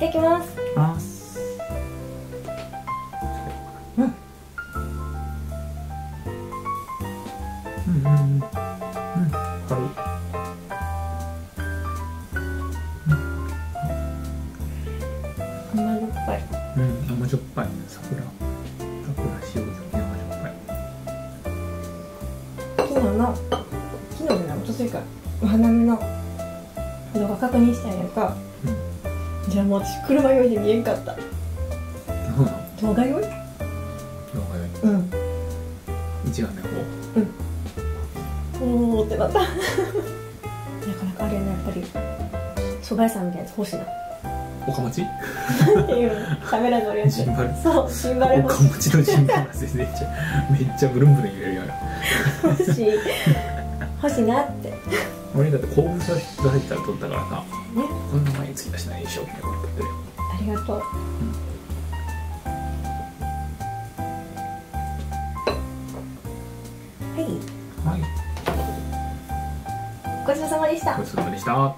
ただきます。うん。軽い。甘じょっぱい。甘じょっぱい。桜塩漬け甘じょっぱい。昨日ね、おとついかお花見の動画確認したんやんか。じゃあもう私車酔いで見えんかった。動画酔い？一眼の方。おーってなった。なかなかあれね、やっぱり蕎麦屋さんみたいなやつ欲しいな。岡町？っていうカメラのやつ。シンバル。そう、シンバル欲しい。岡町のシンバルですね。めっちゃブルンブルン揺れるやろ。欲しいなって。俺だって後部座席から撮ったからさ、こんな前に突き出しない一生懸命撮ってるよ。ありがとう。はい。はい。ごちそうさまでした。ごちそうさまでした。